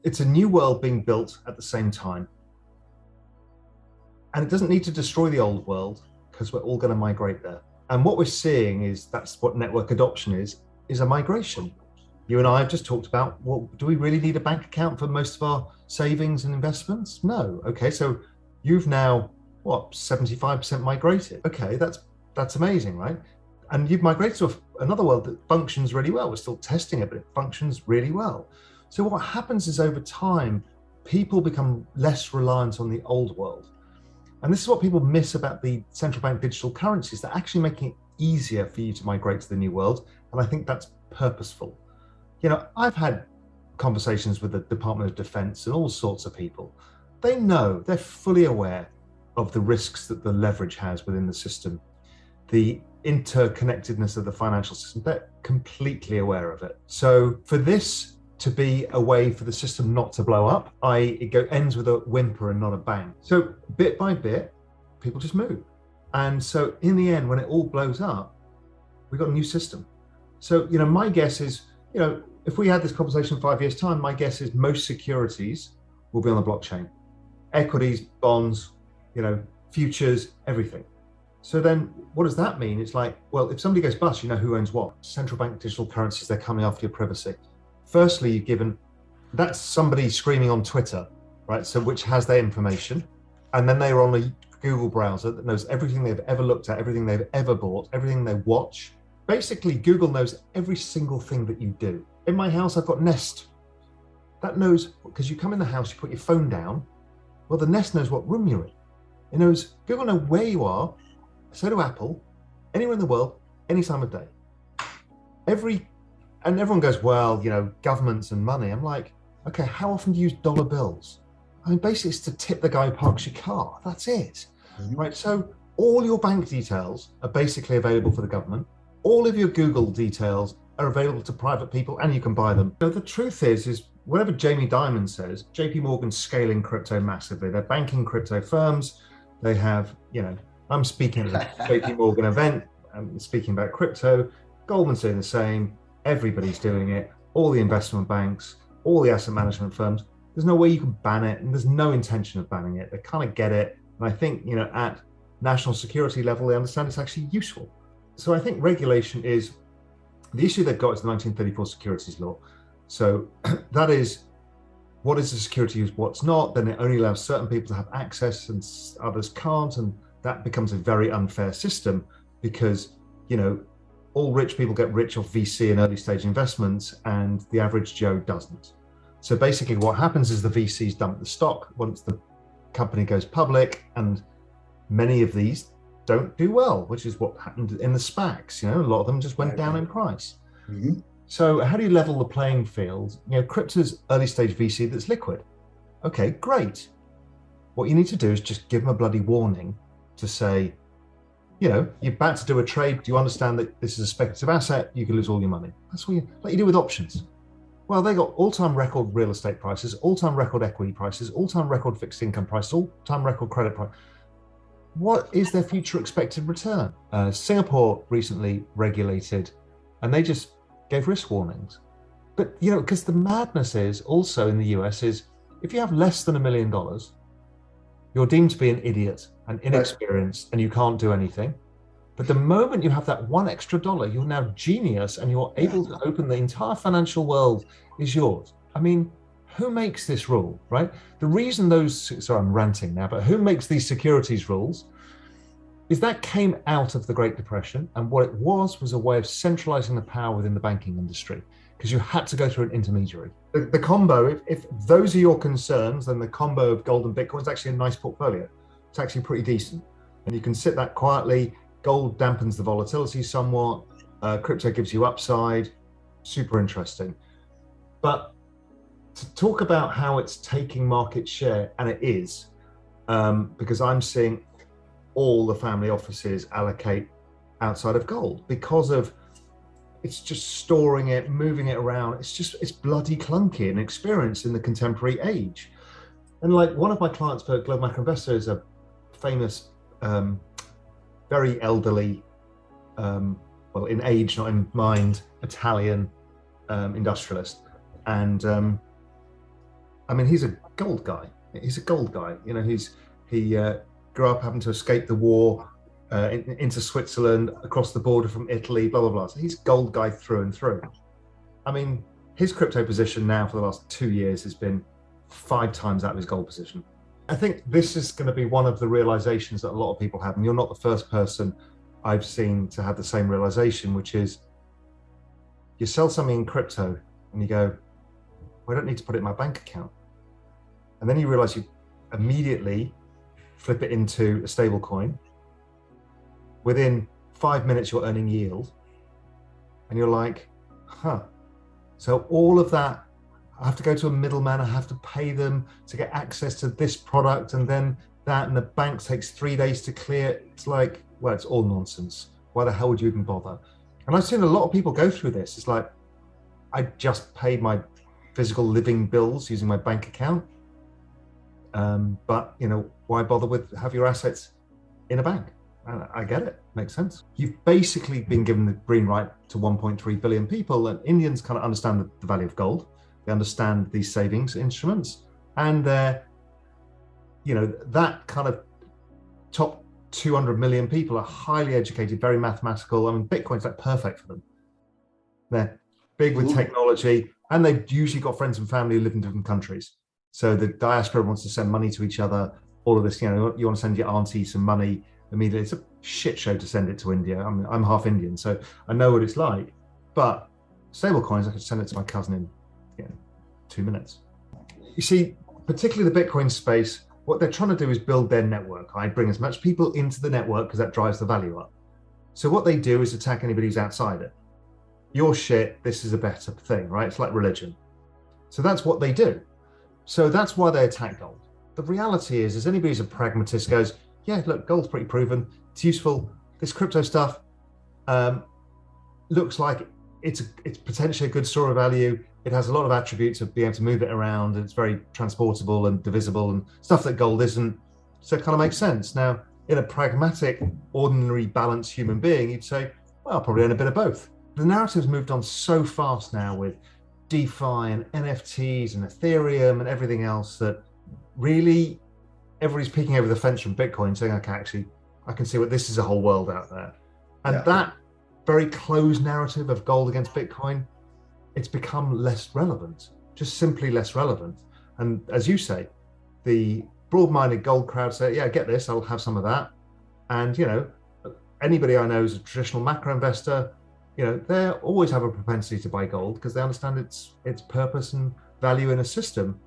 it's a new world being built at the same time. And it doesn't need to destroy the old world because we're all going to migrate there. And what we're seeing is that's what network adoption is a migration. You and I have just talked about, well, do we really need a bank account for most of our savings and investments? No. Okay, so you've now, 75% migrated. Okay, that's amazing, right? And you've migrated to another world that functions really well. We're still testing it, but it functions really well. So what happens is over time, people become less reliant on the old world. And this is what people miss about the central bank digital currencies. They're actually making it easier for you to migrate to the new world. And I think that's purposeful. You know, I've had conversations with the Department of Defense and all sorts of people. They know, they're fully aware of the risks that the leverage has within the system, the interconnectedness of the financial system. They're completely aware of it. So for this to be a way for the system not to blow up, it ends with a whimper and not a bang. So bit by bit, people just move. And so in the end, when it all blows up, we've got a new system. So, you know, my guess is, you know, if we had this conversation in 5 years' time, my guess is most securities will be on the blockchain. Equities, bonds, you know, futures, everything. So then what does that mean? It's like, well, if somebody goes bust, you know who owns what. Central bank digital currencies, they're coming after your privacy. Firstly, you've given, that's somebody screaming on Twitter, right? So which has their information. And then they're on a Google browser that knows everything they've ever looked at, everything they've ever bought, everything they watch. Basically, Google knows every single thing that you do. In my house, I've got Nest. That knows, because you come in the house, you put your phone down. Well, the Nest knows what room you're in. It knows, Google knows where you are. So do Apple, anywhere in the world, any time of day. And everyone goes, well, you know, governments and money. I'm like, okay, how often do you use dollar bills? I mean, basically it's to tip the guy who parks your car. That's it, right? So all your bank details are basically available for the government. All of your Google details are available to private people and you can buy them. You know, the truth is whatever Jamie Dimon says, JP Morgan's scaling crypto massively. They're banking crypto firms. They have, you know, I'm speaking at a JP Morgan event. I'm speaking about crypto. Goldman's doing the same. Everybody's doing it. All the investment banks, all the asset management firms. There's no way you can ban it, and there's no intention of banning it. They kind of get it. And I think, you know, at national security level, they understand it's actually useful. So I think regulation is, the issue they've got is the 1934 securities law. So that is, what is a security use, what's not, then it only allows certain people to have access and others can't. And that becomes a very unfair system because, you know, all rich people get rich off VC and early stage investments and the average Joe doesn't. So basically what happens is the VCs dump the stock once the company goes public, and many of these don't do well, which is what happened in the SPACs. You know, a lot of them just went down in price. Mm-hmm. So how do you level the playing field? You know, crypto's early stage VC that's liquid. Okay, great. What you need to do is just give them a bloody warning to say, you know, you're about to do a trade. Do you understand that this is a speculative asset? You can lose all your money. That's what like you do with options. Well, they got all-time record real estate prices, all-time record equity prices, all-time record fixed income prices, all-time record credit price. What is their future expected return? Singapore recently regulated, and they just gave risk warnings. But, you know, because the madness is also in the US is if you have less than $1 million, you're deemed to be an idiot and inexperienced and you can't do anything. But the moment you have that $1 extra, you're now genius and you're able to open the entire financial world is yours. I mean, who makes this rule, right? The reason sorry, I'm ranting now, but who makes these securities rules is that came out of the Great Depression. And what it was a way of centralizing the power within the banking industry because you had to go through an intermediary. The combo, if those are your concerns, then the combo of gold and Bitcoin is actually a nice portfolio. It's actually pretty decent. And you can sit that quietly. Gold dampens the volatility somewhat. Crypto gives you upside. Super interesting. But to talk about how it's taking market share, and it is, because I'm seeing all the family offices allocate outside of gold because of it's just storing it, moving it around. It's bloody clunky and experience in the contemporary age. And like one of my clients for Global Macro Investor is a famous, very elderly, well, in age, not in mind, Italian industrialist. And I mean, he's a gold guy. He's a gold guy. You know, he grew up having to escape the war into Switzerland, across the border from Italy, blah blah blah. So he's gold guy through and through. I mean, his crypto position now for the last 2 years has been 5 times out of his gold position. I think this is going to be one of the realizations that a lot of people have, and you're not the first person I've seen to have the same realization, which is you sell something in crypto and you go, well, I don't need to put it in my bank account. And then you realize you immediately flip it into a stable coin. Within 5 minutes, you're earning yield. And you're like, huh. So all of that, I have to go to a middleman, I have to pay them to get access to this product and then that, and the bank takes 3 days to clear. It's like, well, it's all nonsense. Why the hell would you even bother? And I've seen a lot of people go through this. It's like, I just paid my physical living bills using my bank account. But, you know, why bother with have your assets in a bank? And I get it, makes sense. You've basically been given the green right to 1.3 billion people, and Indians kind of understand the value of gold. They understand these savings instruments, and they're, you know, that kind of top 200 million people are highly educated, very mathematical. I mean, Bitcoin's like perfect for them. They're big with technology, and they've usually got friends and family who live in different countries. So the diaspora wants to send money to each other. All of this, you know, you want to send your auntie some money immediately. It's a shit show to send it to India. I mean, I'm half Indian, so I know what it's like. But stable coins, I could send it to my cousin in 2 minutes. You see, particularly the Bitcoin space, what they're trying to do is build their network. I bring as much people into the network because that drives the value up. So what they do is attack anybody who's outside it. You're shit, this is a better thing, right? It's like religion. So that's what they do. So that's why they attack gold. The reality is anybody who's a pragmatist goes, yeah, look, gold's pretty proven, it's useful. This crypto stuff looks like it's potentially a good store of value. It has a lot of attributes of being able to move it around. And it's very transportable and divisible and stuff that gold isn't. So it kind of makes sense. Now, in a pragmatic, ordinary, balanced human being, you'd say, well, I'll probably own a bit of both. The narrative's moved on so fast now with DeFi and NFTs and Ethereum and everything else that really everybody's peeking over the fence from Bitcoin saying, okay, actually, I can see what this is a whole world out there. And that very closed narrative of gold against Bitcoin, it's become less relevant, just simply less relevant. And as you say, the broad-minded gold crowd say, yeah, get this, I'll have some of that. And, you know, anybody I know is a traditional macro investor, you know, they always have a propensity to buy gold because they understand its purpose and value in a system.